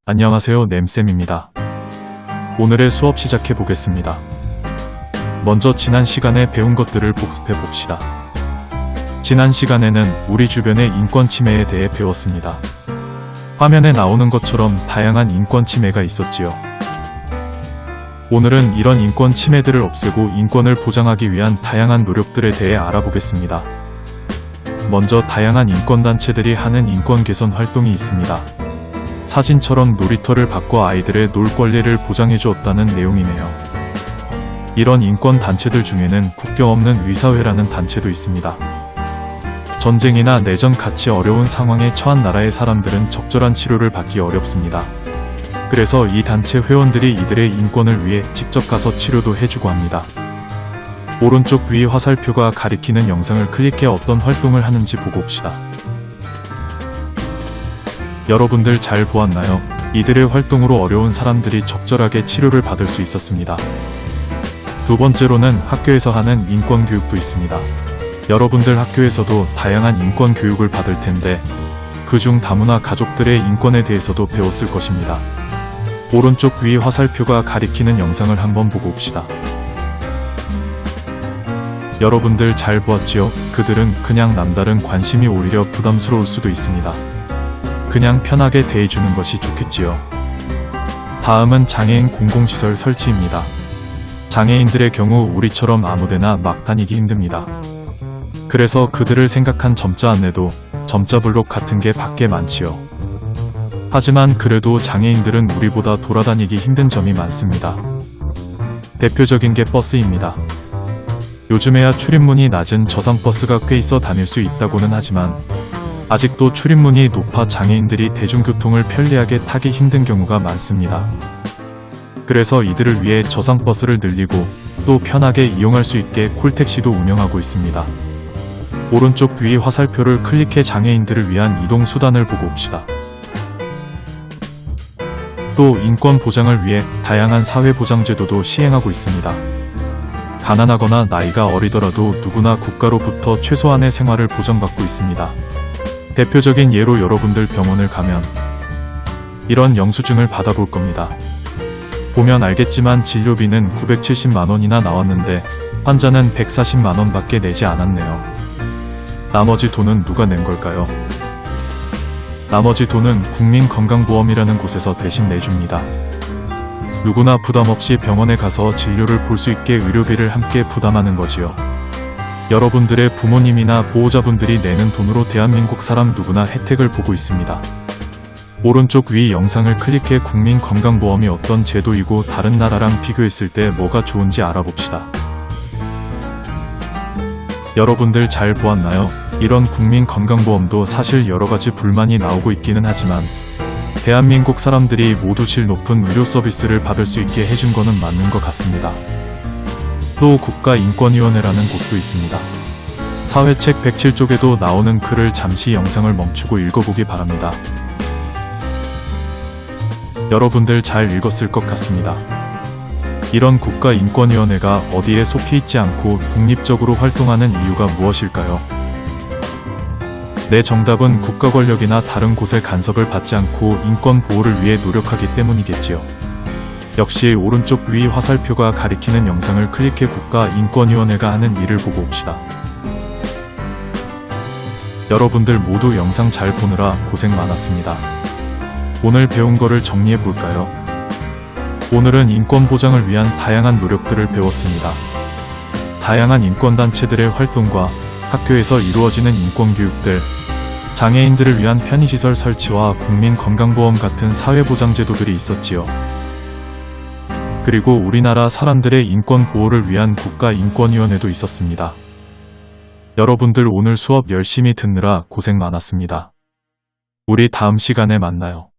안녕하세요, 램쌤입니다. 오늘의 수업 시작해 보겠습니다. 먼저 지난 시간에 배운 것들을 복습해 봅시다. 지난 시간에는 우리 주변의 인권 침해에 대해 배웠습니다. 화면에 나오는 것처럼 다양한 인권 침해가 있었지요. 오늘은 이런 인권 침해들을 없애고 인권을 보장하기 위한 다양한 노력들에 대해 알아보겠습니다. 먼저 다양한 인권단체들이 하는 인권 개선 활동이 있습니다. 사진처럼 놀이터를 바꿔 아이들의 놀 권리를 보장해 주었다는 내용이네요. 이런 인권단체들 중에는 국경 없는 의사회라는 단체도 있습니다. 전쟁이나 내전 같이 어려운 상황에 처한 나라의 사람들은 적절한 치료를 받기 어렵습니다. 그래서 이 단체 회원들이 이들의 인권을 위해 직접 가서 치료도 해주고 합니다. 오른쪽 위 화살표가 가리키는 영상을 클릭해 어떤 활동을 하는지 보고 옵시다. 여러분들 잘 보았나요? 이들의 활동으로 어려운 사람들이 적절하게 치료를 받을 수 있었습니다. 두 번째로는 학교에서 하는 인권 교육도 있습니다. 여러분들 학교에서도 다양한 인권 교육을 받을 텐데 그중 다문화 가족들의 인권에 대해서도 배웠을 것입니다. 오른쪽 위 화살표가 가리키는 영상을 한번 보고 옵시다. 여러분들 잘 보았지요? 그들은 그냥 남다른 관심이 오히려 부담스러울 수도 있습니다. 그냥 편하게 대해주는 것이 좋겠지요. 다음은 장애인 공공시설 설치입니다. 장애인들의 경우 우리처럼 아무데나 막 다니기 힘듭니다. 그래서 그들을 생각한 점자 안내도 점자 블록 같은 게 밖에 많지요. 하지만 그래도 장애인들은 우리보다 돌아다니기 힘든 점이 많습니다. 대표적인 게 버스입니다. 요즘에야 출입문이 낮은 저상버스가 꽤 있어 다닐 수 있다고는 하지만 아직도 출입문이 높아 장애인들이 대중교통을 편리하게 타기 힘든 경우가 많습니다. 그래서 이들을 위해 저상버스를 늘리고 또 편하게 이용할 수 있게 콜택시도 운영하고 있습니다. 오른쪽 위 화살표를 클릭해 장애인들을 위한 이동수단을 보고 옵시다. 또 인권 보장을 위해 다양한 사회보장제도도 시행하고 있습니다. 가난하거나 나이가 어리더라도 누구나 국가로부터 최소한의 생활을 보장받고 있습니다. 대표적인 예로 여러분들 병원을 가면 이런 영수증을 받아볼 겁니다. 보면 알겠지만 진료비는 970만원이나 나왔는데 환자는 140만원 밖에 내지 않았네요. 나머지 돈은 누가 낸 걸까요? 나머지 돈은 국민건강보험이라는 곳에서 대신 내줍니다. 누구나 부담없이 병원에 가서 진료를 볼 수 있게 의료비를 함께 부담하는 거지요. 여러분들의 부모님이나 보호자분들이 내는 돈으로 대한민국 사람 누구나 혜택을 보고 있습니다. 오른쪽 위 영상을 클릭해 국민건강보험이 어떤 제도이고 다른 나라랑 비교했을 때 뭐가 좋은지 알아봅시다. 여러분들 잘 보았나요? 이런 국민건강보험도 사실 여러가지 불만이 나오고 있기는 하지만 대한민국 사람들이 모두 질 높은 의료 서비스를 받을 수 있게 해준 거는 맞는 것 같습니다. 또 국가인권위원회라는 곳도 있습니다. 사회책 107쪽에도 나오는 글을 잠시 영상을 멈추고 읽어보기 바랍니다. 여러분들 잘 읽었을 것 같습니다. 이런 국가인권위원회가 어디에 속해 있지 않고 독립적으로 활동하는 이유가 무엇일까요? 내 정답은 국가 권력이나 다른 곳의 간섭을 받지 않고 인권 보호를 위해 노력하기 때문이겠지요. 역시 오른쪽 위 화살표가 가리키는 영상을 클릭해 국가인권위원회가 하는 일을 보고 옵시다. 여러분들 모두 영상 잘 보느라 고생 많았습니다. 오늘 배운 거를 정리해 볼까요? 오늘은 인권 보장을 위한 다양한 노력들을 배웠습니다. 다양한 인권단체들의 활동과 학교에서 이루어지는 인권교육들, 장애인들을 위한 편의시설 설치와 국민건강보험 같은 사회보장제도들이 있었지요. 그리고 우리나라 사람들의 인권 보호를 위한 국가인권위원회도 있었습니다. 여러분들 오늘 수업 열심히 듣느라 고생 많았습니다. 우리 다음 시간에 만나요.